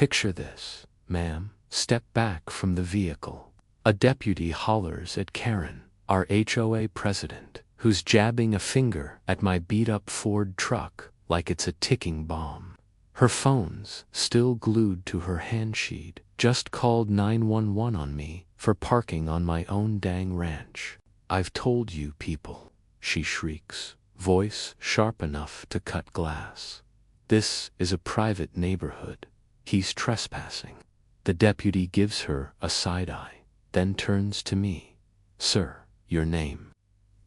Picture this, ma'am. Step back from the vehicle. A deputy hollers at Karen, our HOA president, who's jabbing a finger at my beat-up Ford truck like it's a ticking bomb. Her phone's still glued to her hand sheet. Just called 911 on me for parking on my own dang ranch. I've told you people, she shrieks, voice sharp enough to cut glass. This is a private neighborhood. He's trespassing. The deputy gives her a side-eye, then turns to me. Sir, your name.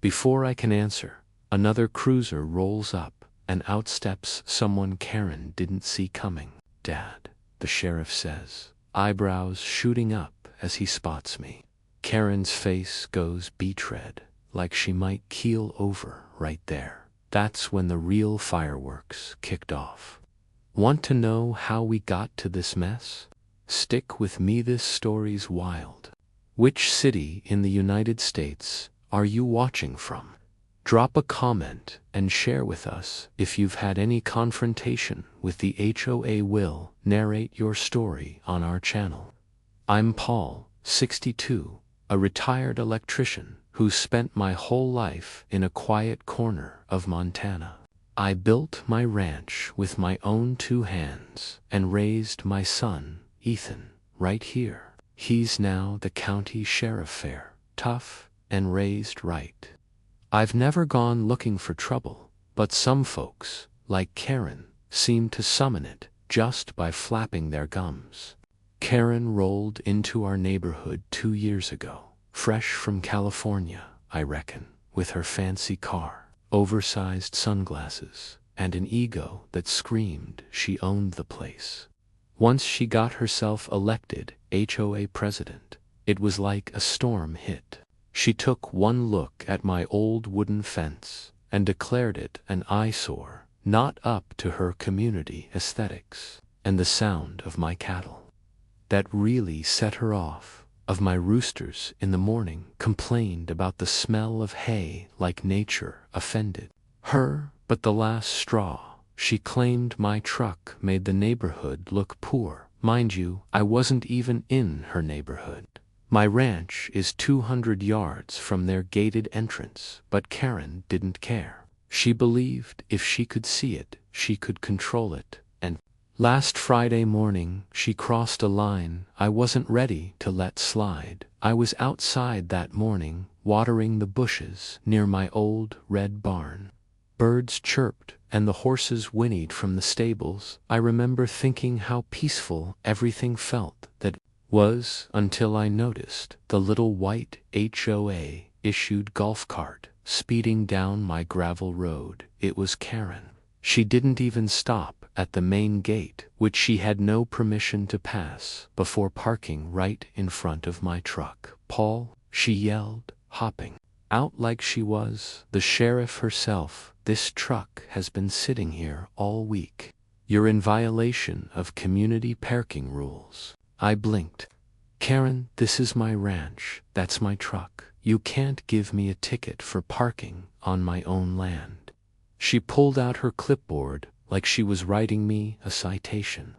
Before I can answer, another cruiser rolls up, and out steps someone Karen didn't see coming. Dad, the sheriff says, eyebrows shooting up as he spots me. Karen's face goes beach red, like she might keel over right there. That's when the real fireworks kicked off. Want to know how we got to this mess? Stick with me, this story's wild. Which city in the United States are you watching from? Drop a comment and share with us if you've had any confrontation with the HOA. Will narrate your story on our channel. I'm Paul, 62, a retired electrician who spent my whole life in a quiet corner of Montana. I built my ranch with my own 2 hands and raised my son, Ethan, right here. He's now the county sheriff. Fair, tough, and raised right. I've never gone looking for trouble, but some folks, like Karen, seem to summon it just by flapping their gums. Karen rolled into our neighborhood 2 years ago, fresh from California, I reckon, with her fancy car, oversized sunglasses, and an ego that screamed she owned the place. Once she got herself elected HOA president, it was like a storm hit. She took one look at my old wooden fence and declared it an eyesore, not up to her community aesthetics, and the sound of my cattle. That really set her off. Of my roosters in the morning, complained about the smell of hay like nature offended her. But the last straw, she claimed my truck made the neighborhood look poor. Mind you, I wasn't even in her neighborhood. My ranch is 200 yards from their gated entrance, but Karen didn't care. She believed if she could see it, she could control it, and last Friday morning she crossed a line I wasn't ready to let slide. I was outside that morning, watering the bushes near my old red barn. Birds chirped and the horses whinnied from the stables. I remember thinking how peaceful everything felt. That was until I noticed the little white HOA issued golf cart speeding down my gravel road. It was Karen. She didn't even stop at the main gate, which she had no permission to pass, before parking right in front of my truck. Paul, she yelled, hopping out like she was the sheriff herself, this truck has been sitting here all week. You're in violation of community parking rules. I blinked. Karen, this is my ranch, that's my truck. You can't give me a ticket for parking on my own land. She pulled out her clipboard like she was writing me a citation.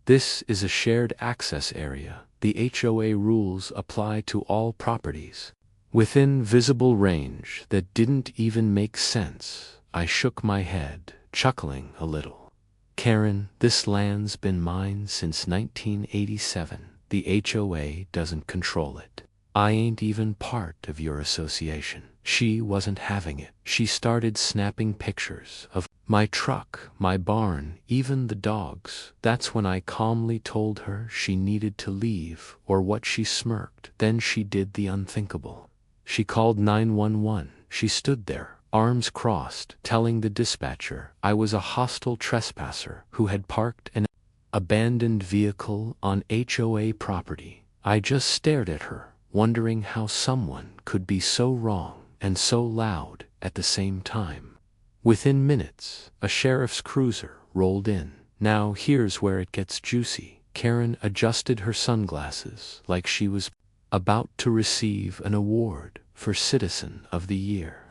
This is a shared access area. The HOA rules apply to all properties within visible range. That didn't even make sense. I shook my head, chuckling a little. Karen, this land's been mine since 1987. The HOA doesn't control it. I ain't even part of your association. She wasn't having it. She started snapping pictures of my truck, my barn, even the dogs. That's when I calmly told her she needed to leave, or what. She smirked. Then she did the unthinkable. She called 911. She stood there, arms crossed, telling the dispatcher I was a hostile trespasser who had parked an abandoned vehicle on HOA property. I just stared at her, wondering how someone could be so wrong and so loud at the same time. Within minutes, a sheriff's cruiser rolled in. Now here's where it gets juicy. Karen adjusted her sunglasses like she was about to receive an award for Citizen of the Year.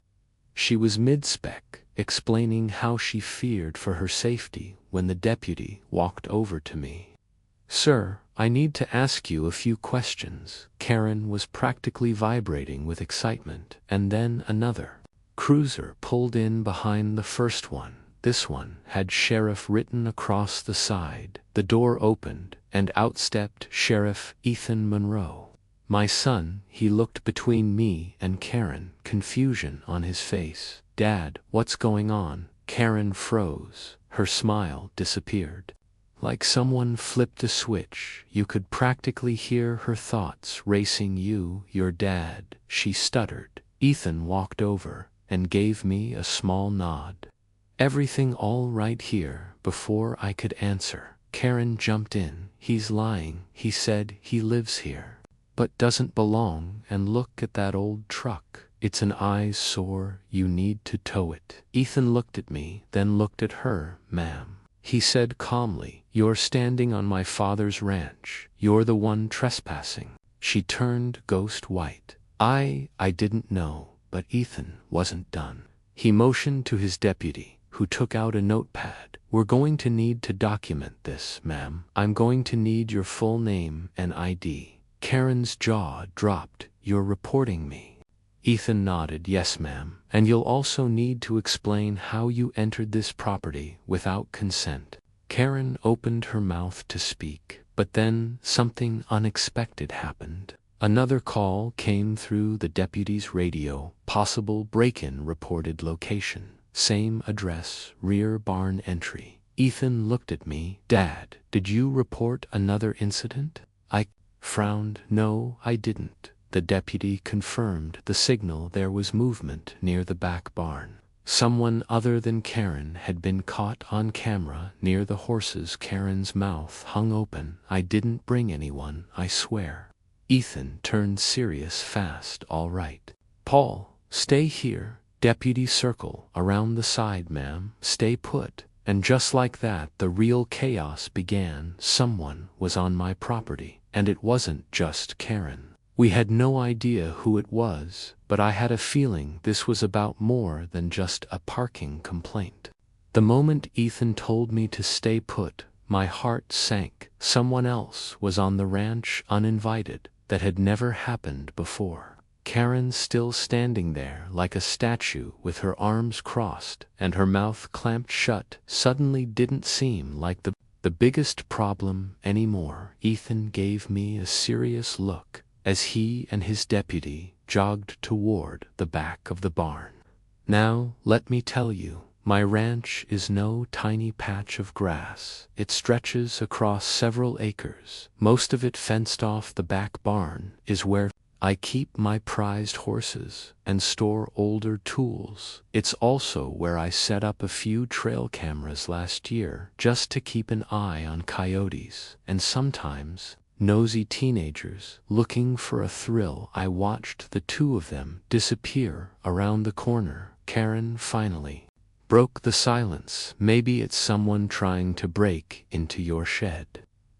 She was mid-spec, explaining how she feared for her safety when the deputy walked over to me. Sir, I need to ask you a few questions. Karen was practically vibrating with excitement, and then another cruiser pulled in behind the first one. This one had Sheriff written across the side. The door opened, and out stepped Sheriff Ethan Monroe. My son, he looked between me and Karen, confusion on his face. Dad, what's going on? Karen froze. Her smile disappeared. Like someone flipped a switch, you could practically hear her thoughts racing. Your dad, she stuttered. Ethan walked over and gave me a small nod. Everything all right here? Before I could answer, Karen jumped in. He's lying. He said he lives here, but doesn't belong. And look at that old truck. It's an eyesore. You need to tow it. Ethan looked at me, then looked at her. Ma'am, he said calmly, you're standing on my father's ranch. You're the one trespassing. She turned ghost white. I didn't know, but Ethan wasn't done. He motioned to his deputy, who took out a notepad. We're going to need to document this, ma'am. I'm going to need your full name and ID. Karen's jaw dropped. You're reporting me? Ethan nodded. Yes, ma'am. And you'll also need to explain how you entered this property without consent. Karen opened her mouth to speak, but then something unexpected happened. Another call came through the deputy's radio. Possible break-in, reported location. Same address, rear barn entry. Ethan looked at me. Dad, did you report another incident? I frowned. No, I didn't. The deputy confirmed the signal. There was movement near the back barn. Someone other than Karen had been caught on camera near the horses. Karen's mouth hung open. I didn't bring anyone, I swear. Ethan turned serious fast. All right. Paul, stay here. Deputy, circle around the side, ma'am. Stay put. And just like that, the real chaos began. Someone was on my property, and it wasn't just Karen. We had no idea who it was, but I had a feeling this was about more than just a parking complaint. The moment Ethan told me to stay put, my heart sank. Someone else was on the ranch uninvited. That had never happened before. Karen, still standing there like a statue with her arms crossed and her mouth clamped shut, suddenly didn't seem like the biggest problem anymore. Ethan gave me a serious look as he and his deputy jogged toward the back of the barn. Now, let me tell you, my ranch is no tiny patch of grass. It stretches across several acres. Most of it fenced off. The back barn is where I keep my prized horses and store older tools. It's also where I set up a few trail cameras last year just to keep an eye on coyotes and sometimes nosy teenagers looking for a thrill. I watched the two of them disappear around the corner. Karen finally broke the silence. Maybe it's someone trying to break into your shed.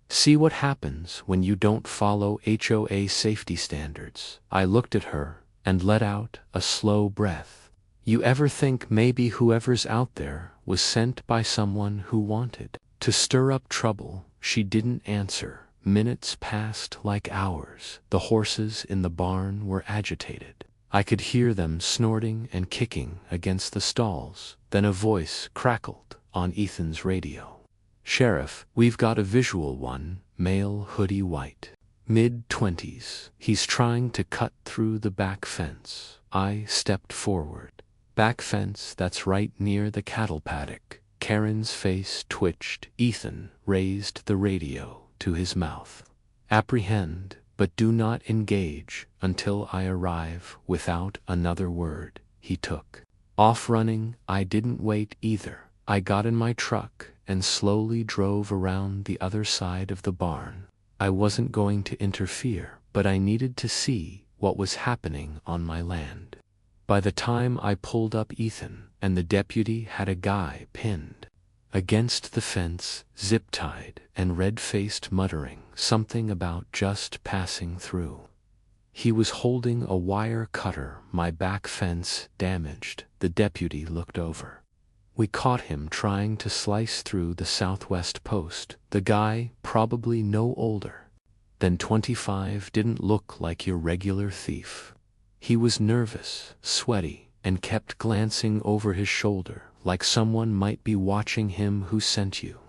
See what happens when you don't follow HOA safety standards. I looked at her and let out a slow breath. You ever think maybe whoever's out there was sent by someone who wanted to stir up trouble? She didn't answer. Minutes passed like hours. The horses in the barn were agitated. I could hear them snorting and kicking against the stalls. Then a voice crackled on Ethan's radio. Sheriff, we've got a visual. One male, hoodie white, mid-20s. He's trying to cut through the back fence. I stepped forward. Back fence, that's right near the cattle paddock. Karen's face twitched. Ethan raised the radio to his mouth. Apprehend, but do not engage until I arrive. Without another word, he took off running. I didn't wait either. I got in my truck and slowly drove around the other side of the barn. I wasn't going to interfere, but I needed to see what was happening on my land. By the time I pulled up, Ethan and the deputy had a guy pinned against the fence, zip-tied and red-faced, muttering something about just passing through. He was holding a wire cutter. My back fence damaged. The deputy looked over. We caught him trying to slice through the Southwest Post. The guy, probably no older than 25, didn't look like your regular thief. He was nervous, sweaty, and kept glancing over his shoulder like someone might be watching him. Who sent you?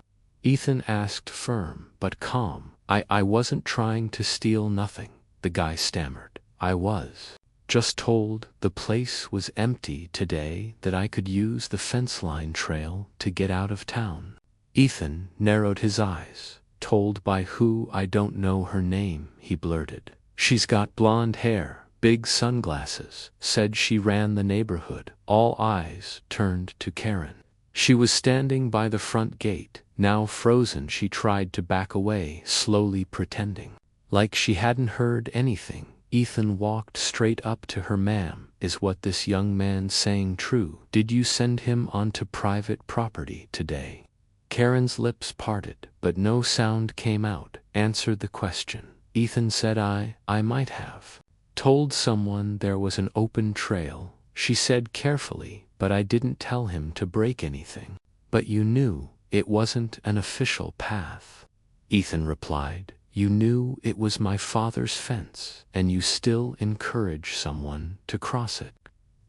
Ethan asked, firm but calm. I wasn't trying to steal nothing, the guy stammered. I was just told the place was empty today, that I could use the fence line trail to get out of town. Ethan narrowed his eyes. Told by who? I don't know her name, he blurted. She's got blonde hair, big sunglasses, said she ran the neighborhood. All eyes turned to Karen. She was standing by the front gate, now frozen. She tried to back away, slowly, pretending like she hadn't heard anything. Ethan walked straight up to her. Ma'am, is what this young man saying true? Did you send him onto private property today? Karen's lips parted, but no sound came out. Answered the question. Ethan said, I might have told someone there was an open trail, she said carefully, but I didn't tell him to break anything. But you knew it wasn't an official path, Ethan replied. You knew it was my father's fence, and you still encourage someone to cross it.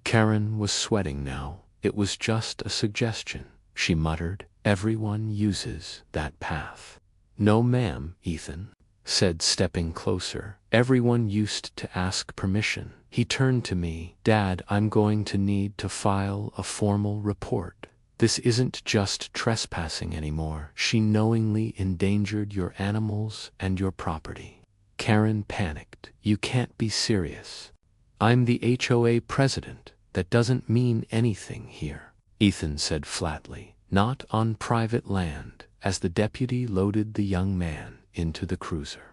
Karen was sweating now. It was just a suggestion, she muttered. Everyone uses that path. No, ma'am, Ethan said, stepping closer. Everyone used to ask permission. He turned to me. Dad, I'm going to need to file a formal report. This isn't just trespassing anymore. She knowingly endangered your animals and your property. Karen panicked. You can't be serious. I'm the HOA president. That doesn't mean anything here, Ethan said flatly. Not on private land, as the deputy loaded the young man into the cruiser.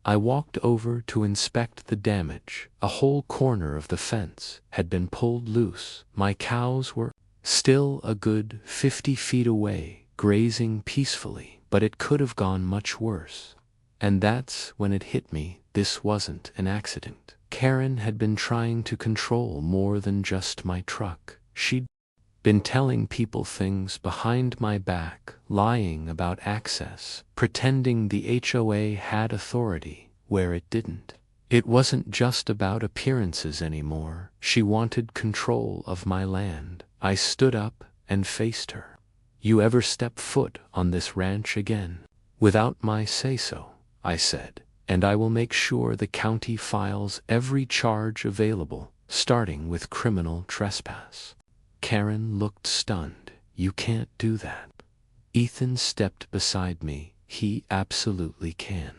I walked over to inspect the damage. A whole corner of the fence had been pulled loose. My cows were still a good 50 feet away, grazing peacefully, but it could have gone much worse. And that's when it hit me. This wasn't an accident. Karen had been trying to control more than just my truck. She'd been telling people things behind my back, lying about access, pretending the HOA had authority where it didn't. It wasn't just about appearances anymore. She wanted control of my land. I stood up and faced her. You ever step foot on this ranch again without my say-so, I said, and I will make sure the county files every charge available, starting with criminal trespass. Karen looked stunned. You can't do that. Ethan stepped beside me. He absolutely can.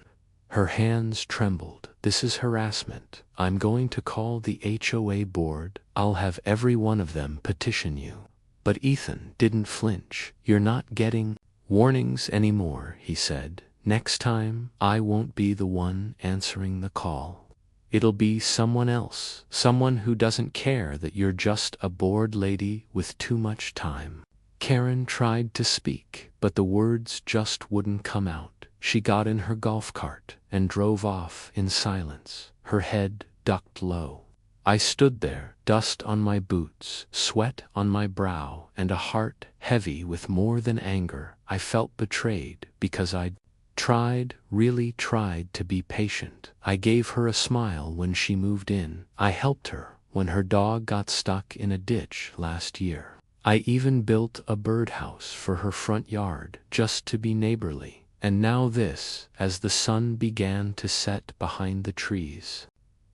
Her hands trembled. This is harassment. I'm going to call the HOA board. I'll have every one of them petition you. But Ethan didn't flinch. You're not getting warnings anymore, he said. Next time, I won't be the one answering the call. It'll be someone else, someone who doesn't care that you're just a bored lady with too much time. Karen tried to speak, but the words just wouldn't come out. She got in her golf cart and drove off in silence, her head ducked low. I stood there, dust on my boots, sweat on my brow, and a heart heavy with more than anger. I felt betrayed because I'd really tried to be patient. I gave her a smile when she moved in. I helped her when her dog got stuck in a ditch last year. I even built a birdhouse for her front yard just to be neighborly. And now this, as the sun began to set behind the trees.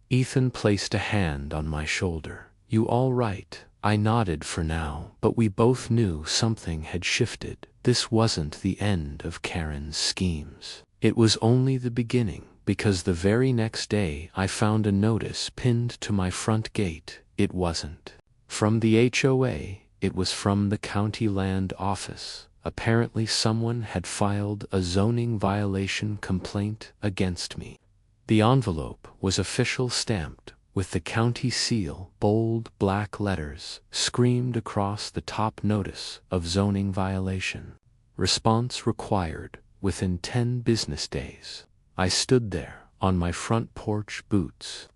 Ethan placed a hand on my shoulder. You all right? I nodded for now, but we both knew something had shifted. This wasn't the end of Karen's schemes. It was only the beginning, because the very next day I found a notice pinned to my front gate. It wasn't from the HOA, it was from the county land office. Apparently someone had filed a zoning violation complaint against me. The envelope was official, stamped with the county seal, bold black letters, screamed across the top: notice of zoning violation. Response required within 10 business days. I stood there on my front porch, boots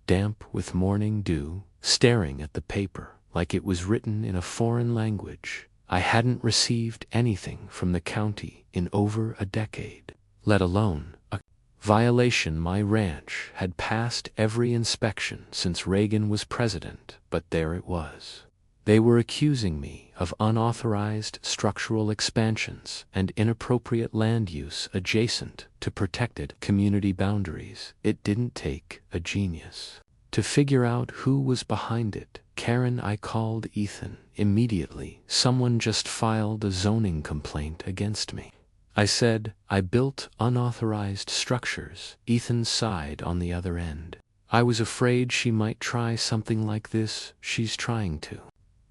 damp with morning dew, staring at the paper like it was written in a foreign language. I hadn't received anything from the county in over a decade, let alone a violation. My ranch had passed every inspection since Reagan was president, but there it was. They were accusing me of unauthorized structural expansions and inappropriate land use adjacent to protected community boundaries. It didn't take a genius to figure out who was behind it. Karen, I called Ethan immediately. Someone just filed a zoning complaint against me. I said, I built unauthorized structures. Ethan sighed on the other end. I was afraid she might try something like this. She's trying to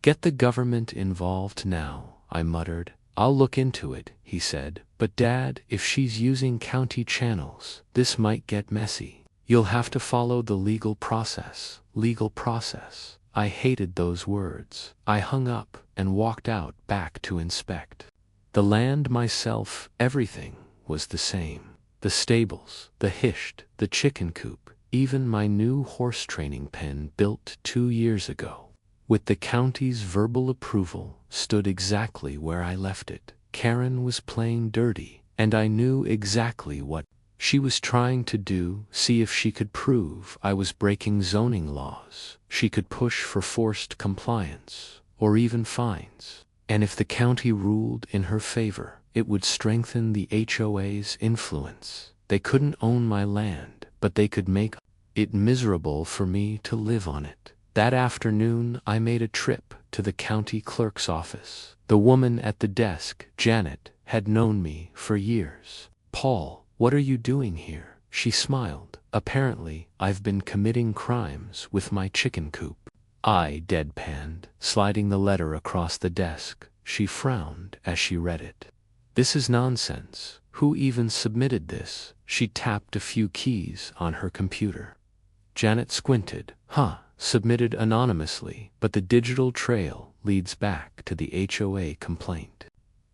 get the government involved now, I muttered. I'll look into it, he said. But Dad, if she's using county channels, this might get messy. You'll have to follow the legal process. Legal process. I hated those words. I hung up and walked out back to inspect the land myself. Everything was the same. The stables, the hitched, the chicken coop, even my new horse training pen built 2 years ago, with the county's verbal approval, stood exactly where I left it. Karen was playing dirty, and I knew exactly what she was trying to do. See if she could prove I was breaking zoning laws. She could push for forced compliance, or even fines. And if the county ruled in her favor, it would strengthen the HOA's influence. They couldn't own my land, but they could make it miserable for me to live on it. That afternoon, I made a trip to the county clerk's office. The woman at the desk, Janet, had known me for years. Paul, what are you doing here? She smiled. Apparently, I've been committing crimes with my chicken coop. I deadpanned, sliding the letter across the desk. She frowned as she read it. This is nonsense. Who even submitted this? She tapped a few keys on her computer. Janet squinted. Submitted anonymously, but the digital trail leads back to the HOA complaint.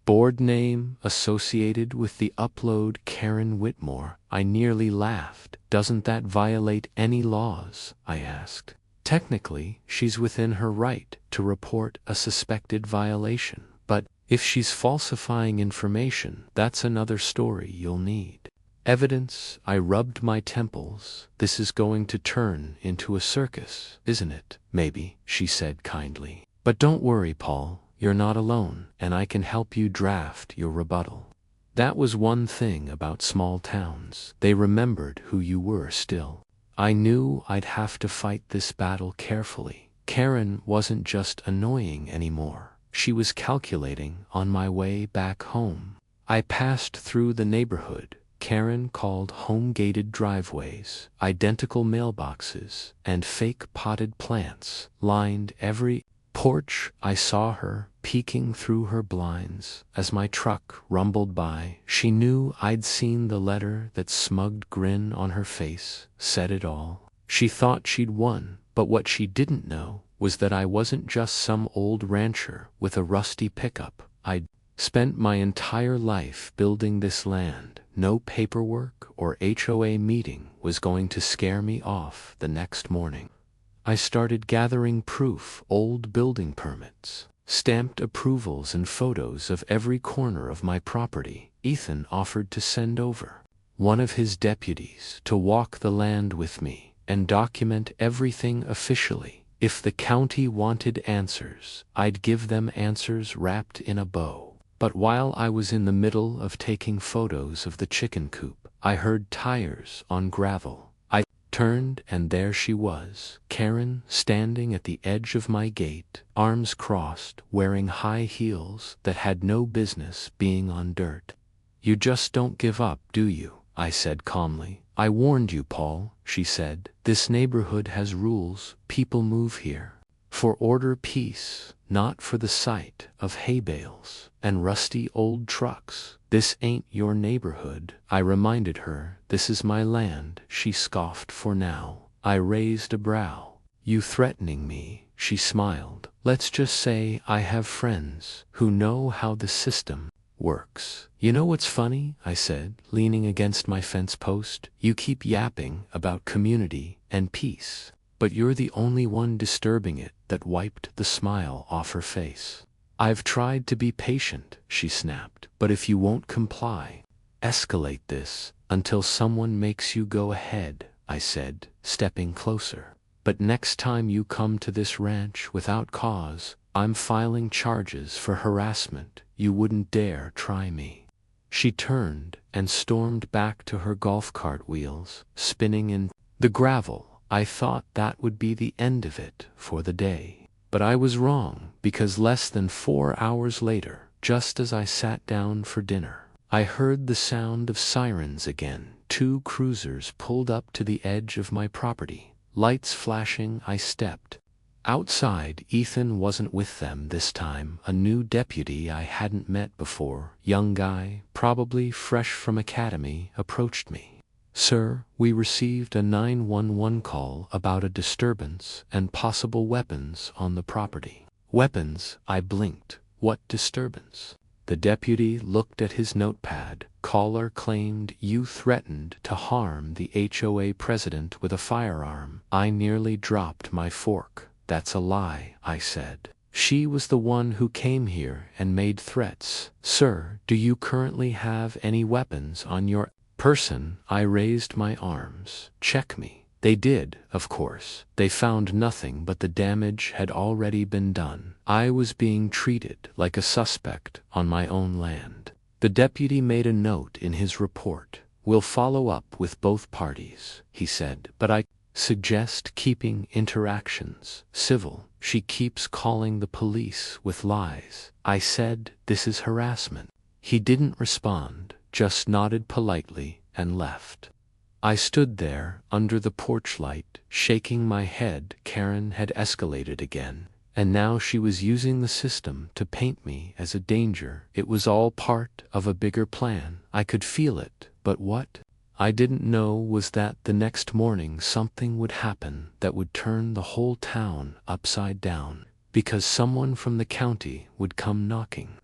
Board name associated with the upload, Karen Whitmore. I nearly laughed. Doesn't that violate any laws? I asked. Technically, she's within her right to report a suspected violation, but if she's falsifying information, that's another story. You'll need evidence. I rubbed my temples. This is going to turn into a circus, isn't it? Maybe, she said kindly. But don't worry, Paul. You're not alone, and I can help you draft your rebuttal. That was one thing about small towns. They remembered who you were still. I knew I'd have to fight this battle carefully. Karen wasn't just annoying anymore. She was calculating on my way back home. I passed through the neighborhood Karen called home-gated driveways. Identical mailboxes and fake potted plants lined every porch. I saw her peeking through her blinds as my truck rumbled by. She knew I'd seen the letter. That smug grin on her face said it all. She thought she'd won, but what she didn't know was that I wasn't just some old rancher with a rusty pickup. I'd spent my entire life building this land. No paperwork or HOA meeting was going to scare me off the next morning. I started gathering proof, old building permits, stamped approvals, and photos of every corner of my property. Ethan offered to send over one of his deputies to walk the land with me and document everything officially. If the county wanted answers, I'd give them answers wrapped in a bow. But while I was in the middle of taking photos of the chicken coop, I heard tires on gravel. I turned, and there she was, Karen, standing at the edge of my gate, arms crossed, wearing high heels that had no business being on dirt. You just don't give up, do you? I said calmly. I warned you, Paul, she said. This neighborhood has rules. People move here for order, peace, not for the sight of hay bales and rusty old trucks. This ain't your neighborhood, I reminded her. This is my land. She scoffed. For now. I raised a brow. You threatening me? She smiled. Let's just say I have friends who know how the system works. You know what's funny? I said, leaning against my fence post. You keep yapping about community and peace, but you're the only one disturbing it. that wiped the smile off her face. "I've tried to be patient," she snapped, "but if you won't comply, escalate this until someone makes you go ahead," I said, stepping closer. "But next time you come to this ranch without cause, I'm filing charges for harassment. You wouldn't dare try me." She turned and stormed back to her golf cart wheels, spinning in the gravel. I thought that would be the end of it for the day. But I was wrong, because less than 4 hours later, just as I sat down for dinner, I heard the sound of sirens again. 2 cruisers pulled up to the edge of my property. Lights flashing, I stepped outside. Ethan wasn't with them this time. A new deputy I hadn't met before, young guy, probably fresh from academy, approached me. "Sir, we received a 911 call about a disturbance and possible weapons on the property." "Weapons?" I blinked. "What disturbance?" The deputy looked at his notepad. "Caller claimed you threatened to harm the HOA president with a firearm." I nearly dropped my fork. "That's a lie," I said. "She was the one who came here and made threats." "Sir, do you currently have any weapons on your person?" I raised my arms. "Check me." They did, of course. They found nothing, but the damage had already been done. I was being treated like a suspect on my own land. The deputy made a note in his report. "We'll follow up with both parties," he said, "but I suggest keeping interactions civil. She keeps calling the police with lies." I said, "This is harassment." He didn't respond, just nodded politely and left. I stood there under the porch light, shaking my head. Karen had escalated again, and now she was using the system to paint me as a danger. It was all part of a bigger plan. I could feel it, but what I didn't know was that the next morning something would happen that would turn the whole town upside down, because someone from the county would come knocking.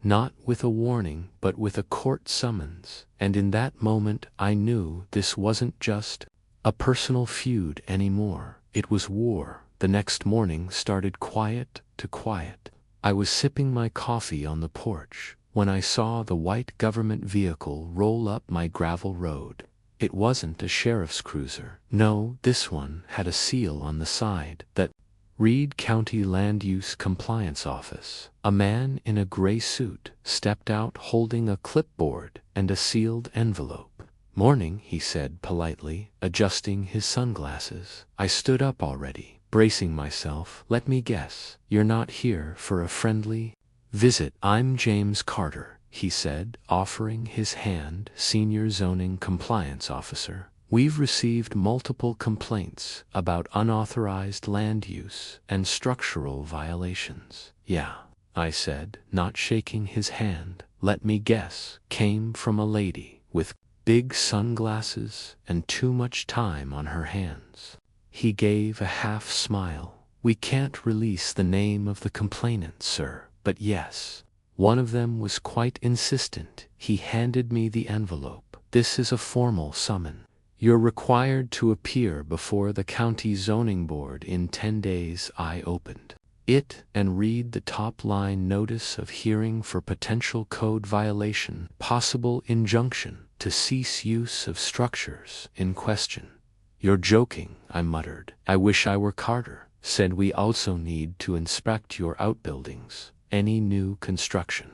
Not with a warning, but with a court summons. And in that moment I knew this wasn't just a personal feud anymore. It was war. The next morning started quiet to quiet. I was sipping my coffee on the porch when I saw the white government vehicle roll up my gravel road. It wasn't a sheriff's cruiser. No, this one had a seal on the side that read County Land Use Compliance Office. A man in a gray suit stepped out holding a clipboard and a sealed envelope. "Morning," he said politely, adjusting his sunglasses. I stood up already, bracing myself. "Let me guess, you're not here for a friendly visit?" "I'm James Carter," he said, offering his hand. "Senior Zoning Compliance Officer. We've received multiple complaints about unauthorized land use and structural violations." "Yeah," I said, not shaking his hand. "Let me guess, came from a lady with big sunglasses and too much time on her hands." He gave a half smile. "We can't release the name of the complainant, sir, but yes. One of them was quite insistent." He handed me the envelope. "This is a formal summons. You're required to appear before the county zoning board in 10 days." I opened it and read the top line: "Notice of hearing for potential code violation, possible injunction to cease use of structures in question." "You're joking," I muttered. "I wish I were Carter." Said, "We also need to inspect your outbuildings, any new construction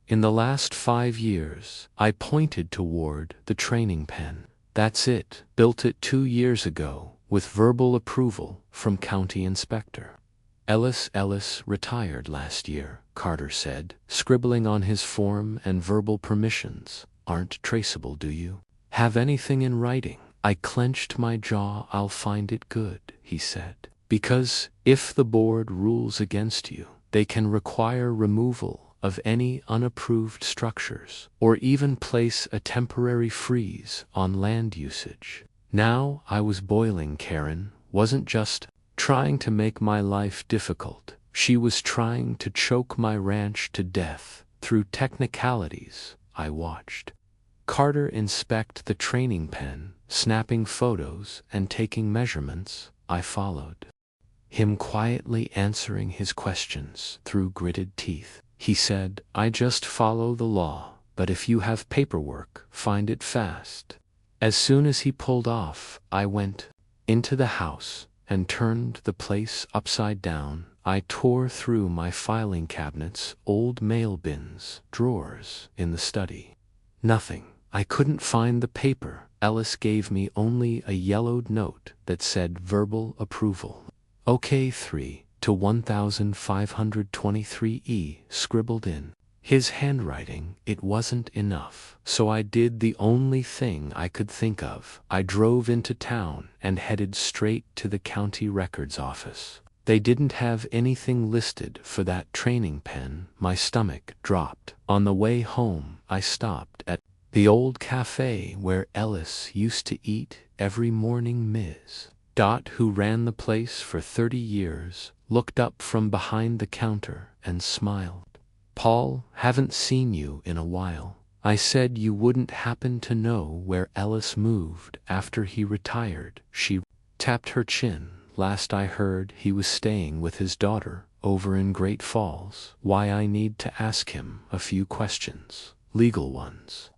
in the last 5 years. I pointed toward the training pen. "That's it. Built it 2 years ago, with verbal approval from county inspector Ellis retired last year," Carter said, scribbling on his form. "And verbal permissions aren't traceable, do you have anything in writing?" I clenched my jaw. "I'll find it good," he said, "because if the board rules against you, they can require removal of any unapproved structures, or even place a temporary freeze on land usage." Now I was boiling. Karen wasn't just trying to make my life difficult. She was trying to choke my ranch to death through technicalities. I watched Carter inspect the training pen, snapping photos and taking measurements. I followed. him quietly answering his questions through gritted teeth. He said, "I just follow the law, but if you have paperwork, find it fast." As soon as he pulled off, I went into the house and turned the place upside down. I tore through my filing cabinets, old mail bins, drawers in the study. Nothing. I couldn't find the paper. Ellis gave me only a yellowed note that said verbal approval. OK 3 to 1523E scribbled in his handwriting. It wasn't enough, so I did the only thing I could think of. I drove into town and headed straight to the county records office. They didn't have anything listed for that training pen. My stomach dropped. On the way home, I stopped at the old cafe where Ellis used to eat every morning. Ms. who ran the place for 30 years, looked up from behind the counter and smiled. "Paul, haven't seen you in a while." I said, "You wouldn't happen to know where Ellis moved after he retired?" She tapped her chin. "Last I heard, he was staying with his daughter over in Great Falls." "Why, I need to ask him a few questions. Legal ones."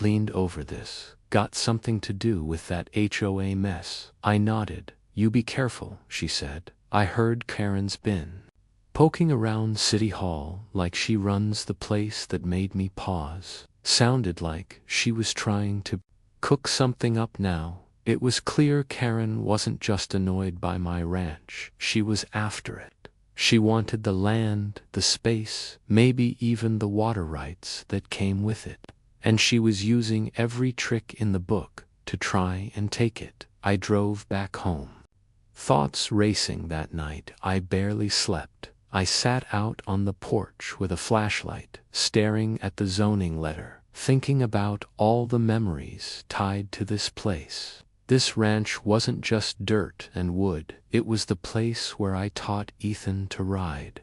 Leaned over this. "Got something to do with that HOA mess?" I nodded. "You be careful," she said. "I heard Karen's been poking around City Hall like she runs the place." That made me pause. Sounded like she was trying to cook something up now. It was clear Karen wasn't just annoyed by my ranch. She was after it. She wanted the land, the space, maybe even the water rights that came with it. And she was using every trick in the book to try and take it. I drove back home, thoughts racing that night. I barely slept. I sat out on the porch with a flashlight, staring at the zoning letter, thinking about all the memories tied to this place. This ranch wasn't just dirt and wood. It was the place where I taught Ethan to ride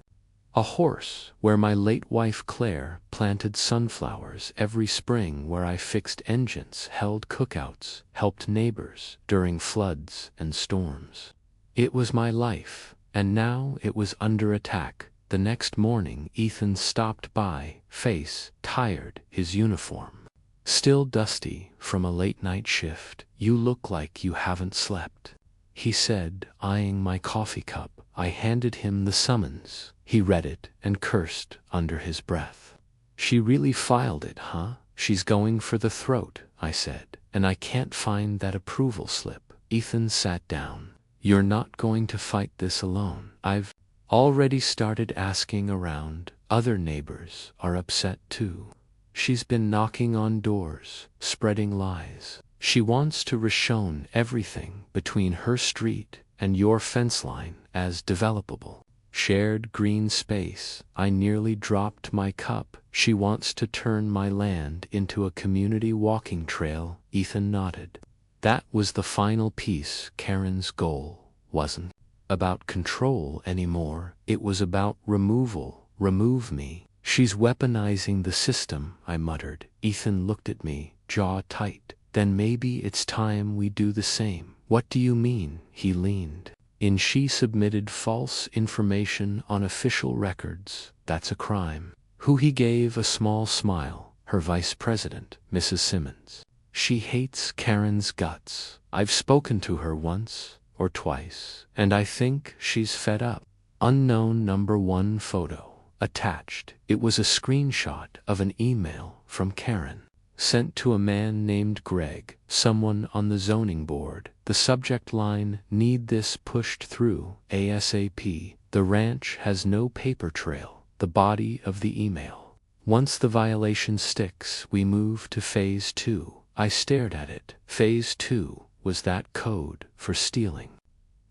a horse, where my late wife Claire planted sunflowers every spring, where I fixed engines, held cookouts, helped neighbors during floods and storms. It was my life, and now it was under attack. The next morning, Ethan stopped by, face tired, his uniform still dusty from a late-night shift. "You look like you haven't slept," he said, eyeing my coffee cup. I handed him the summons. He read it and cursed under his breath. "She really filed it, huh?" "She's going for the throat," I said, "and I can't find that approval slip." Ethan sat down. "You're not going to fight this alone. I've already started asking around. Other neighbors are upset too. She's been knocking on doors, spreading lies. She wants to rezone everything between her street and your fence line as developable shared green space." I nearly dropped my cup. "She wants to turn my land into a community walking trail." Ethan nodded. That was the final piece. Karen's goal wasn't about control anymore. It was about removal. Remove me. "She's weaponizing the system," I muttered. Ethan looked at me, jaw tight. "Then maybe it's time we do the same." "What do you mean?" He leaned in. "She submitted false information on official records. That's a crime." "Who?" He gave a small smile. "Her vice president, Mrs. Simmons. She hates Karen's guts. I've spoken to her once or twice, and I think she's fed up." Unknown number 1 photo attached. It was a screenshot of an email from Karen, sent to a man named Greg, someone on the zoning board. The subject line, "Need this pushed through ASAP. The ranch has no paper trail." The body of the email: "Once the violation sticks, we move to phase 2. I stared at it. Phase 2 was that code for stealing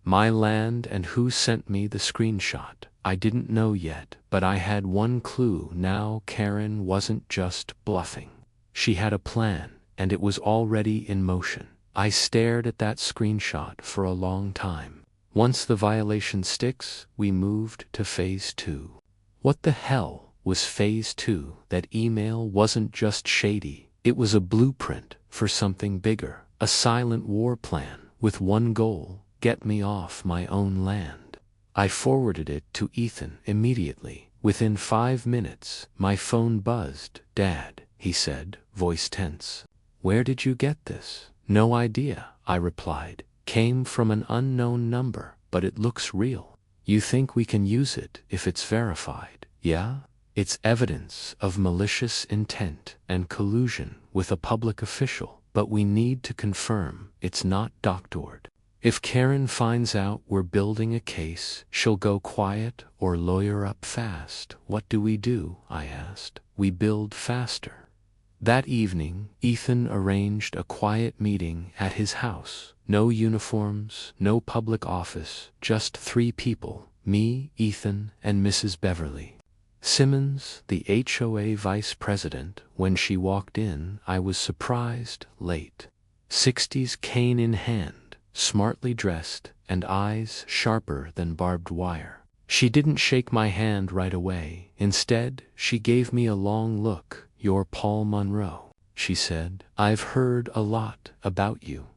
my land. And who sent me the screenshot? I didn't know yet, but I had one clue now. Karen wasn't just bluffing. She had a plan, and it was already in motion. I stared at that screenshot for a long time. Once the violation sticks, we moved to phase 2. What the hell was phase 2? That email wasn't just shady. It was a blueprint for something bigger, a silent war plan with one goal: get me off my own land. I forwarded it to Ethan immediately. Within 5 minutes, my phone buzzed. "Dad," he said, voice tense. "Where did you get this?" "No idea," I replied. "Came from an unknown number, but it looks real." "You think we can use it if it's verified?" "Yeah. It's evidence of malicious intent and collusion with a public official, but we need to confirm it's not doctored. If Karen finds out we're building a case, she'll go quiet or lawyer up fast." "What do we do?" I asked. "We build faster." That evening, Ethan arranged a quiet meeting at his house. No uniforms, no public office, just 3 people, me, Ethan, and Mrs. Beverly Simmons, the HOA vice president. When she walked in, I was surprised, late. 60s cane in hand, smartly dressed, and eyes sharper than barbed wire. She didn't shake my hand right away. Instead, she gave me a long look. "You're Paul Monroe," she said. "I've heard a lot about you."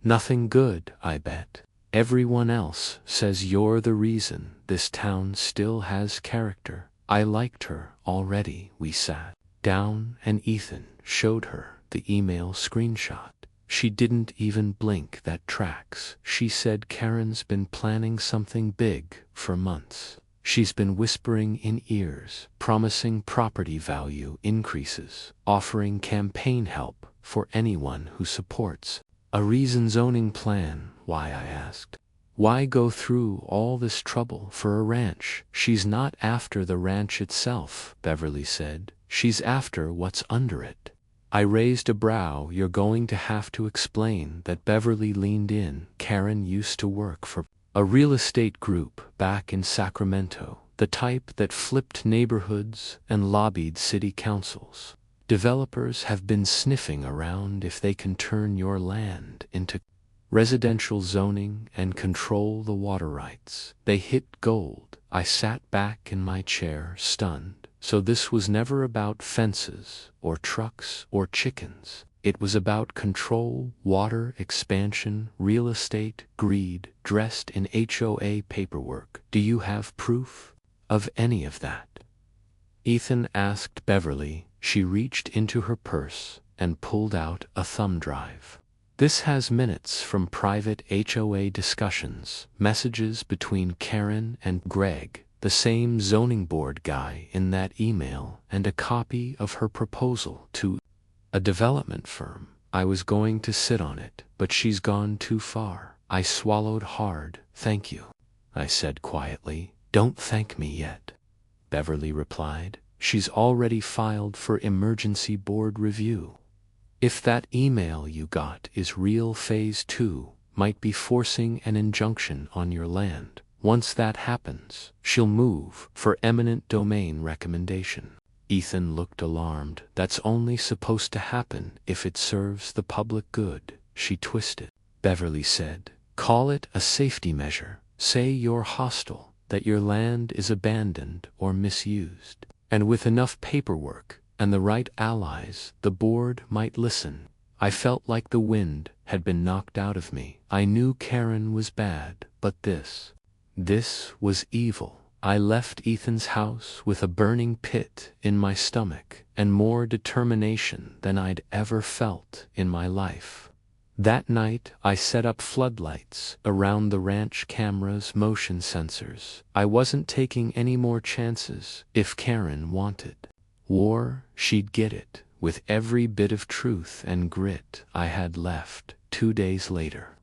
"Nothing good, I bet. Everyone else says you're the reason this town still has character." I liked her already. We sat down and Ethan showed her the email screenshot. She didn't even blink. "That tracks," she said. "Karen's been planning something big for months. She's been whispering in ears, promising property value increases, offering campaign help for anyone who supports a rezoning plan." "Why?" I asked. "Why go through all this trouble for a ranch?" "She's not after the ranch itself," Beverly said. "She's after what's under it." I raised a brow. "You're going to have to explain that." Beverly leaned in. "Karen used to work for a real estate group back in Sacramento, the type that flipped neighborhoods and lobbied city councils. Developers have been sniffing around if they can turn your land into residential zoning and control the water rights. They hit gold." I sat back in my chair, stunned. So this was never about fences or trucks or chickens. It was about control, water expansion, real estate, greed, dressed in HOA paperwork. "Do you have proof of any of that?" Ethan asked Beverly. She reached into her purse and pulled out a thumb drive. "This has minutes from private HOA discussions, messages between Karen and Greg, the same zoning board guy in that email, and a copy of her proposal to a development firm. I was going to sit on it, but she's gone too far." I swallowed hard. "Thank you," I said quietly. "Don't thank me yet," Beverly replied. "She's already filed for emergency board review. If that email you got is real, phase 2 might be forcing an injunction on your land. Once that happens, she'll move for eminent domain recommendation." Ethan looked alarmed. "That's only supposed to happen if it serves the public good," she twisted. Beverly said, "Call it a safety measure. Say you're hostile, that your land is abandoned or misused. And with enough paperwork and the right allies, the board might listen." I felt like the wind had been knocked out of me. I knew Karen was bad, but this was evil. I left Ethan's house with a burning pit in my stomach and more determination than I'd ever felt in my life. That night, I set up floodlights around the ranch, cameras, motion sensors. I wasn't taking any more chances. If Karen wanted war, she'd get it, with every bit of truth and grit I had left. 2 days later,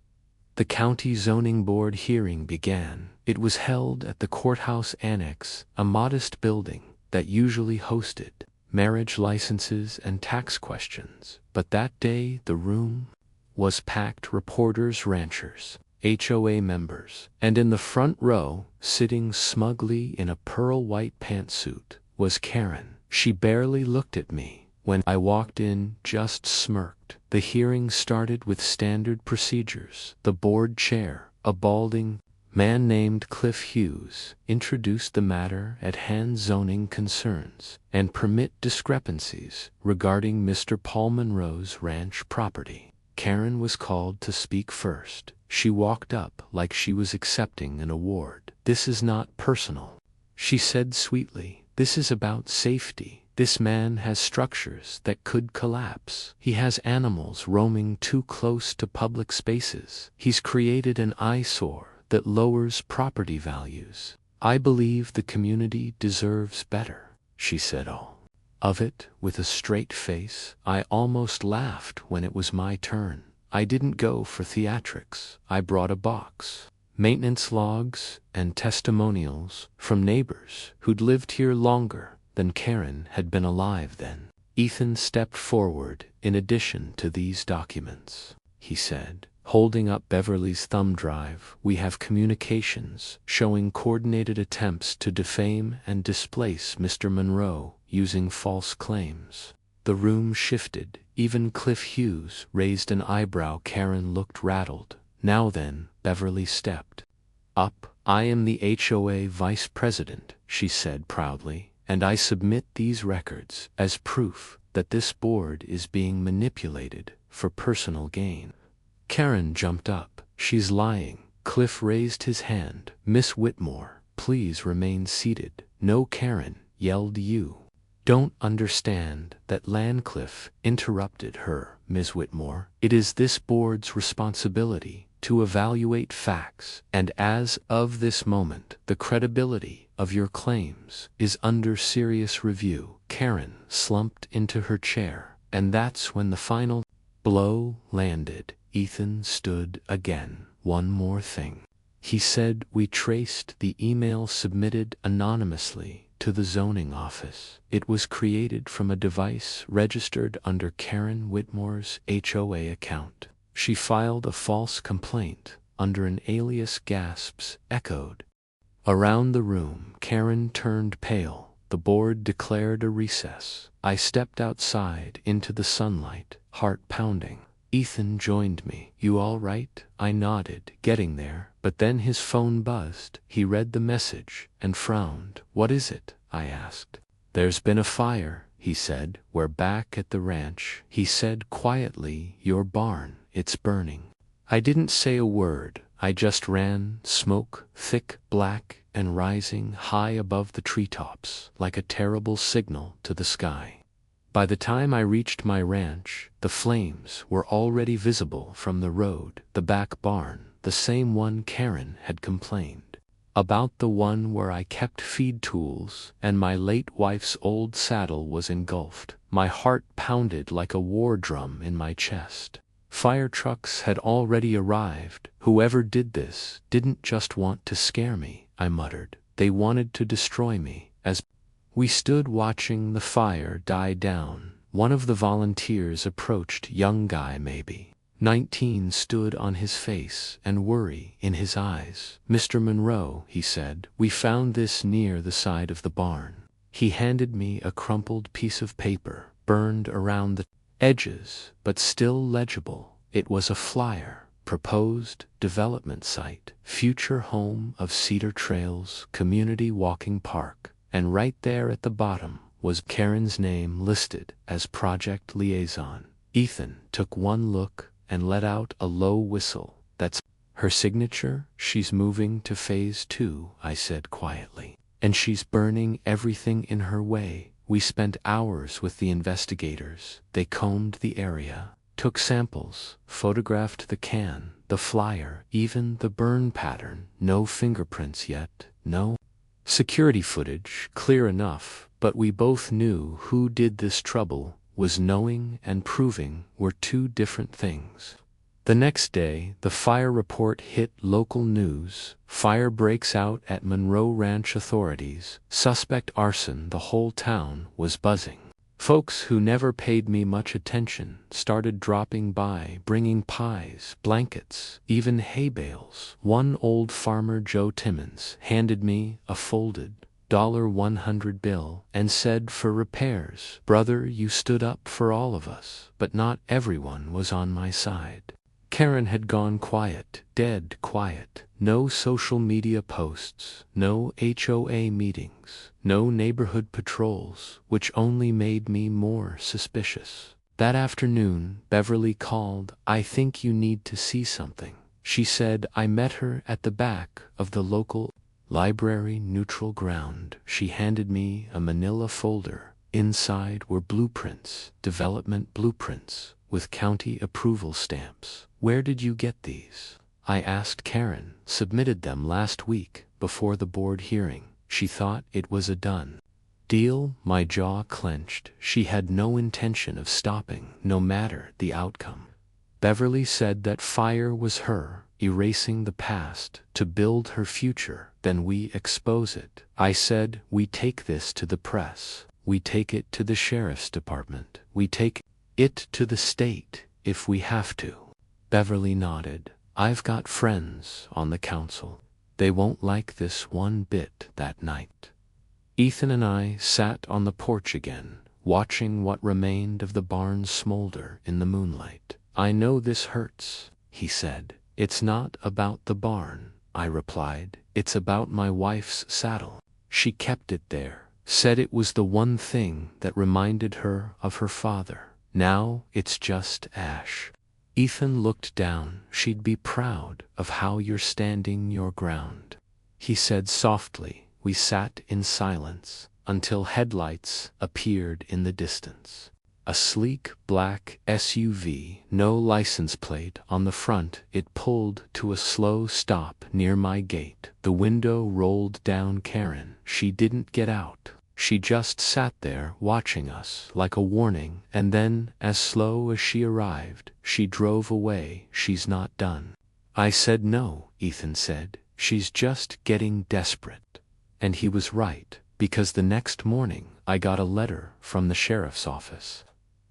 the county zoning board hearing began. It was held at the courthouse annex, a modest building that usually hosted marriage licenses and tax questions. But that day the room was packed. Reporters, ranchers, HOA members, and in the front row, sitting smugly in a pearl-white pantsuit, was Karen. She barely looked at me when I walked in, just smirked. The hearing started with standard procedures. The board chair, a balding man named Cliff Hughes, introduced the matter at hand: zoning concerns and permit discrepancies regarding Mr. Paul Monroe's ranch property. Karen was called to speak first. She walked up like she was accepting an award. "This is not personal," she said sweetly. "This is about safety. This man has structures that could collapse. He has animals roaming too close to public spaces. He's created an eyesore that lowers property values. I believe the community deserves better," she said all of it with a straight face. I almost laughed when it was my turn. I didn't go for theatrics. I brought a box, maintenance logs, and testimonials from neighbors who'd lived here longer than Karen had been alive then. Ethan stepped forward. "In addition to these documents," he said, holding up Beverly's thumb drive, "we have communications showing coordinated attempts to defame and displace Mr. Monroe using false claims." The room shifted. Even Cliff Hughes raised an eyebrow. Karen looked rattled. "Now then," Beverly stepped up. "I am the HOA vice president," she said proudly, "and I submit these records as proof that this board is being manipulated for personal gain." Karen jumped up. "She's lying." Cliff raised his hand. "Miss Whitmore, please remain seated." "No, Karen," yelled you. "Don't understand that." Landcliffe interrupted her. "Ms. Whitmore, it is this board's responsibility to evaluate facts, and as of this moment, the credibility of your claims is under serious review." Karen slumped into her chair, and that's when the final blow landed. Ethan stood again. "One more thing," he said. "We traced the email submitted anonymously to the zoning office. It was created from a device registered under Karen Whitmore's HOA account. She filed a false complaint under an alias." Gasps echoed around the room. Karen turned pale. The board declared a recess. I stepped outside into the sunlight, heart pounding. Ethan joined me. "You all right?" I nodded, getting there, but then his phone buzzed. He read the message and frowned. "What is it?" I asked. "There's been a fire," he said. "We're back at the ranch," he said quietly. "Your barn, it's burning." I didn't say a word. I just ran. Smoke, thick, black, and rising high above the treetops, like a terrible signal to the sky. By the time I reached my ranch, the flames were already visible from the road. The back barn, the same one Karen had complained about, the one where I kept feed tools and my late wife's old saddle, was engulfed. My heart pounded like a war drum in my chest. Fire trucks had already arrived. "Whoever did this didn't just want to scare me," I muttered. "They wanted to destroy me." As we stood watching the fire die down, one of the volunteers approached. Young guy, maybe 19, stood on his face and worry in his eyes. "Mr. Monroe," he said, "we found this near the side of the barn." He handed me a crumpled piece of paper, burned around the edges, but still legible. It was a flyer. "Proposed development site, future home of Cedar Trails Community Walking Park." And right there at the bottom was Karen's name listed as project liaison. Ethan took one look and let out a low whistle. "That's her signature? She's moving to phase 2, I said quietly. "And she's burning everything in her way." We spent hours with the investigators. They combed the area, took samples, photographed the can, the flyer, even the burn pattern. No fingerprints yet, no security footage, clear enough, but we both knew who did this. Trouble was knowing and proving were two different things. The next day, the fire report hit local news. Fire breaks out at Monroe Ranch. Authorities suspect arson. The whole town was buzzing. Folks who never paid me much attention started dropping by, bringing pies, blankets, even hay bales. One old farmer, Joe Timmons, handed me a folded $100 bill and said, "For repairs." "Brother, you stood up for all of us." But not everyone was on my side. Karen had gone quiet, dead quiet. No social media posts, no HOA meetings, no neighborhood patrols, which only made me more suspicious. That afternoon, Beverly called. "I think you need to see something," she said. I met her at the back of the local library neutral ground. She handed me a manila folder. Inside were blueprints, development blueprints, with county approval stamps. "Where did you get these?" I asked. Karen submitted them last week before the board hearing. She thought it was a done deal. My jaw clenched. She had no intention of stopping, no matter the outcome. Beverly said that fire was her erasing the past to build her future. Then we expose it. I said, "We take this to the press. We take it to the sheriff's department. We take it to the state if we have to." Beverly nodded. "I've got friends on the council. They won't like this one bit." That night, Ethan and I sat on the porch again, watching what remained of the barn smolder in the moonlight. "I know this hurts," he said. "It's not about the barn," I replied. "It's about my wife's saddle. She kept it there, said it was the one thing that reminded her of her father. Now it's just ash." Ethan looked down. "She'd be proud of how you're standing your ground," he said softly. We sat in silence until headlights appeared in the distance. A sleek black SUV, no license plate on the front. It pulled to a slow stop near my gate. The window rolled down. Karen, she didn't get out. She just sat there watching us like a warning, and then, as slow as she arrived, she drove away. "She's not done." I said. "No," Ethan said. "She's just getting desperate." And he was right, because the next morning I got a letter from the sheriff's office.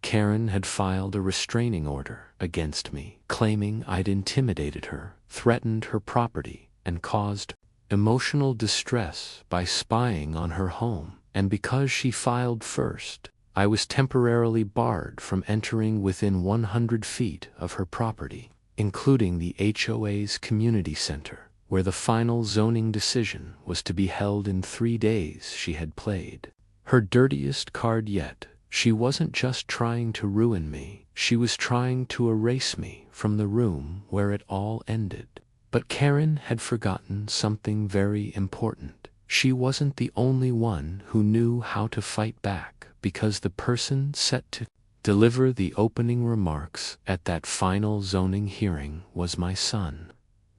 Karen had filed a restraining order against me, claiming I'd intimidated her, threatened her property, and caused emotional distress by spying on her home. And because she filed first, I was temporarily barred from entering within 100 feet of her property, including the HOA's community center, where the final zoning decision was to be held in 3 days. She had played her dirtiest card yet. She wasn't just trying to ruin me, she was trying to erase me from the room where it all ended. But Karen had forgotten something very important. She wasn't the only one who knew how to fight back, because the person set to deliver the opening remarks at that final zoning hearing was my son.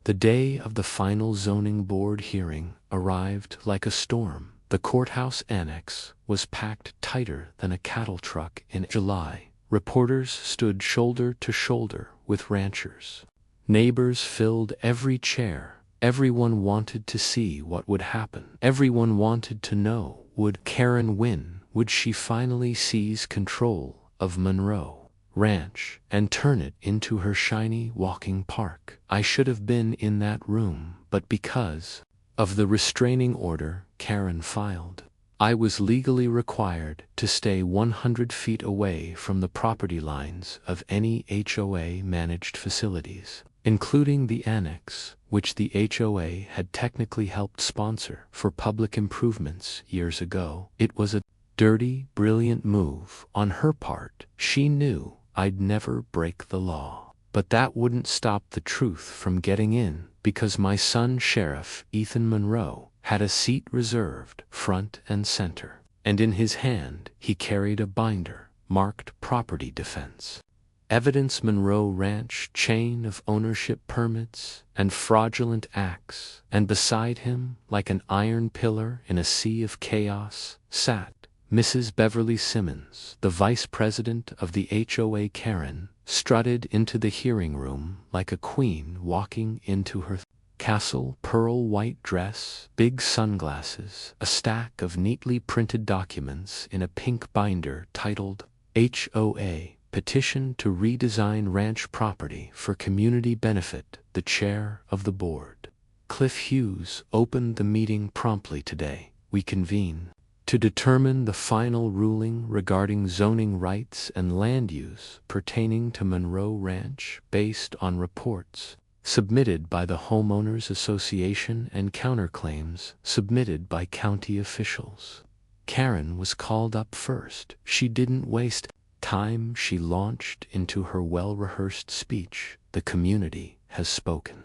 The day of the final zoning board hearing arrived like a storm. The courthouse annex was packed tighter than a cattle truck in July. Reporters stood shoulder to shoulder with ranchers. Neighbors filled every chair. Everyone wanted to see what would happen. Everyone wanted to know, would Karen win? Would she finally seize control of Monroe Ranch and turn it into her shiny walking park? I should have been in that room, but because of the restraining order Karen filed, I was legally required to stay 100 feet away from the property lines of any HOA-managed facilities, including the annex, which the HOA had technically helped sponsor for public improvements years ago. It was a dirty, brilliant move on her part. She knew I'd never break the law. But that wouldn't stop the truth from getting in, because my son, Sheriff Ethan Monroe, had a seat reserved front and center, and in his hand he carried a binder marked Property Defense. Evidence Monroe Ranch chain of ownership permits and fraudulent acts, and beside him, like an iron pillar in a sea of chaos, sat Mrs. Beverly Simmons, the vice president of the HOA. Karen strutted into the hearing room like a queen walking into her castle. Pearl white dress, big sunglasses, a stack of neatly printed documents in a pink binder titled HOA Petition to Redesign Ranch Property for Community Benefit. The chair of the board, Cliff Hughes, opened the meeting promptly. "Today, we convene to determine the final ruling regarding zoning rights and land use pertaining to Monroe Ranch based on reports submitted by the Homeowners Association and counterclaims submitted by county officials." Karen was called up first. She didn't waste time she launched into her well-rehearsed speech. The community has spoken.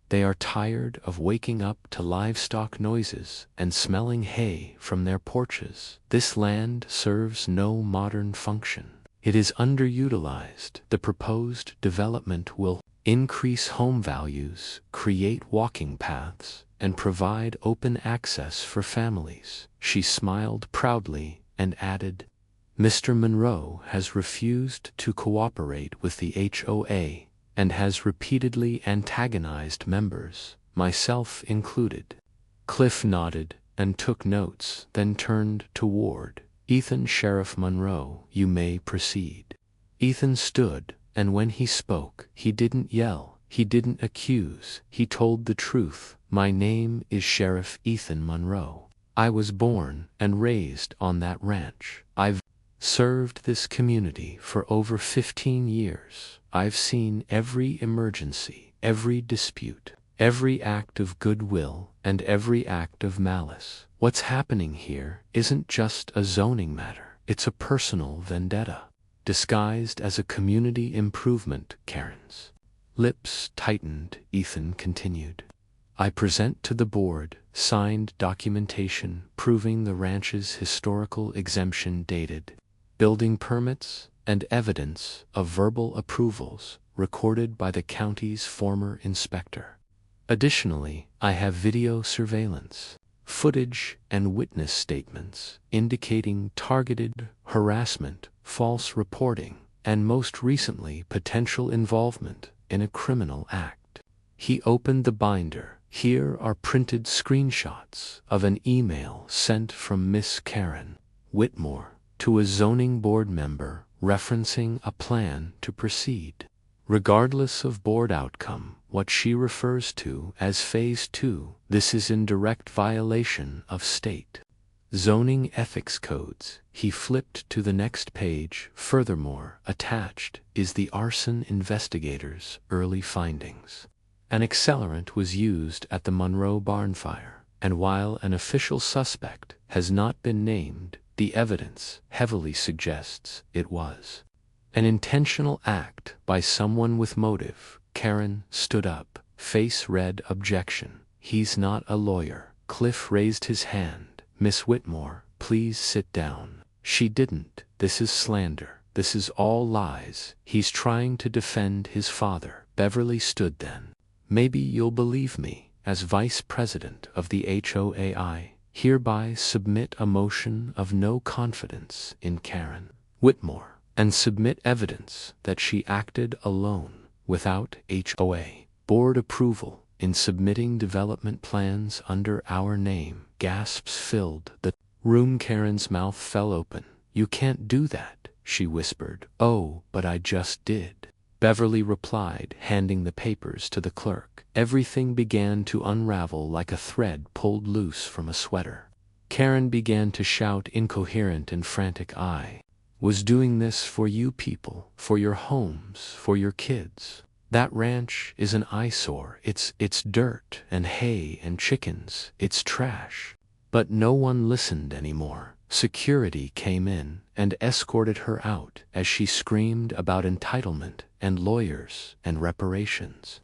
They are tired of waking up to livestock noises and smelling hay from their porches. This land serves no modern function. It is underutilized. The proposed development will increase home values, create walking paths, and provide open access for families. She smiled proudly and added, Mr. Monroe has refused to cooperate with the HOA and has repeatedly antagonized members, myself included. Cliff nodded and took notes, then turned toward Ethan. Sheriff Monroe, you may proceed. Ethan stood, and when he spoke, he didn't yell, he didn't accuse, he told the truth. My name is Sheriff Ethan Monroe. I was born and raised on that ranch. I've served this community for over 15 years. I've seen every emergency, every dispute, every act of goodwill, and every act of malice. What's happening here isn't just a zoning matter. It's a personal vendetta, disguised as a community improvement. Karen's lips tightened. Ethan continued. I present to the board signed documentation proving the ranch's historical exemption dated, building permits, and evidence of verbal approvals recorded by the county's former inspector. Additionally, I have video surveillance footage and witness statements indicating targeted harassment, false reporting, and most recently potential involvement in a criminal act. He opened the binder. Here are printed screenshots of an email sent from Miss Karen Whitmore to a zoning board member referencing a plan to proceed. Regardless of board outcome, what she refers to as Phase 2, this is in direct violation of state zoning ethics codes. He flipped to the next page. Furthermore, attached is the arson investigators' early findings. An accelerant was used at the Monroe barn fire, and while an official suspect has not been named, the evidence heavily suggests it was an intentional act by someone with motive. Karen stood up, face red. Objection. He's not a lawyer. Cliff raised his hand. Miss Whitmore, please sit down. She didn't. This is slander. This is all lies. He's trying to defend his father. Beverly stood then. Maybe you'll believe me. As vice president of the HOA, I hereby submit a motion of no confidence in Karen Whitmore and submit evidence that she acted alone without HOA board approval in submitting development plans under our name. Gasps filled the room. Karen's mouth fell open. You can't do that, she whispered. Oh, but I just did, Beverly replied, handing the papers to the clerk. Everything began to unravel like a thread pulled loose from a sweater. Karen began to shout, incoherent and frantic. I was doing this for you people, for your homes, for your kids. That ranch is an eyesore. It's dirt and hay and chickens. It's trash. But no one listened anymore. Security came in and escorted her out as she screamed about entitlement and lawyers and reparations.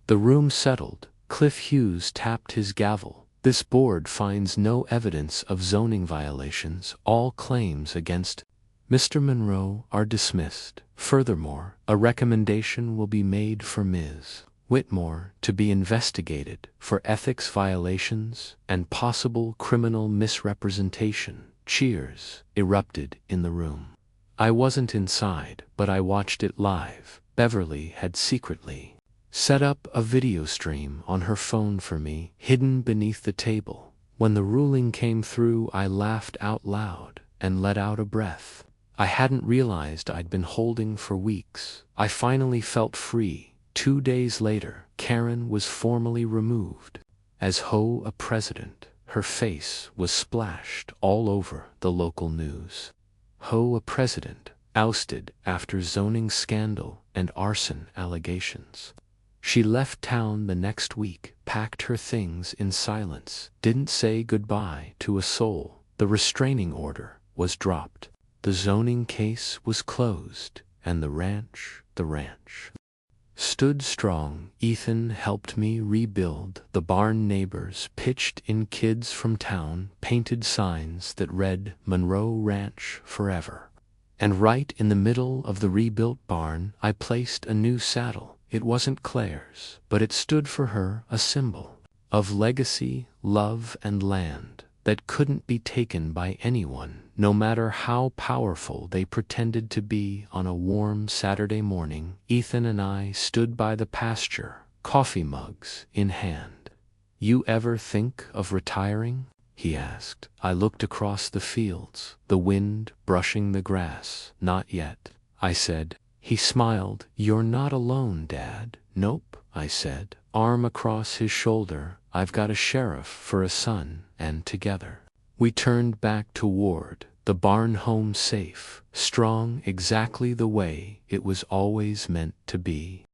The room settled. Cliff Hughes tapped his gavel. This board finds no evidence of zoning violations. All claims against Mr. Monroe are dismissed. Furthermore, a recommendation will be made for Ms. Whitmore to be investigated for ethics violations and possible criminal misrepresentation. Cheers erupted in the room. I wasn't inside, but I watched it live. Beverly had secretly set up a video stream on her phone for me, hidden beneath the table. When the ruling came through, I laughed out loud and let out a breath I hadn't realized I'd been holding for weeks. I finally felt free. 2 days later, Karen was formally removed as HOA president. Her face was splashed all over the local news. HOA president ousted after zoning scandal and arson allegations. She left town the next week, packed her things in silence, didn't say goodbye to a soul. The restraining order was dropped. The zoning case was closed, and the ranch stood strong. Ethan helped me rebuild the barn. Neighbors pitched in, kids from town painted signs that read Monroe Ranch Forever. And right in the middle of the rebuilt barn I placed a new saddle. It wasn't Claire's, but it stood for her, a symbol of legacy, love, and land that couldn't be taken by anyone, no matter how powerful they pretended to be. On a warm Saturday morning, Ethan and I stood by the pasture, coffee mugs in hand. "You ever think of retiring?" he asked. I looked across the fields, the wind brushing the grass. "Not yet," I said. He smiled. "You're not alone, Dad." "Nope," I said, arm across his shoulder. "I've got a sheriff for a son," and together we turned back toward the barn home, safe, strong, exactly the way it was always meant to be.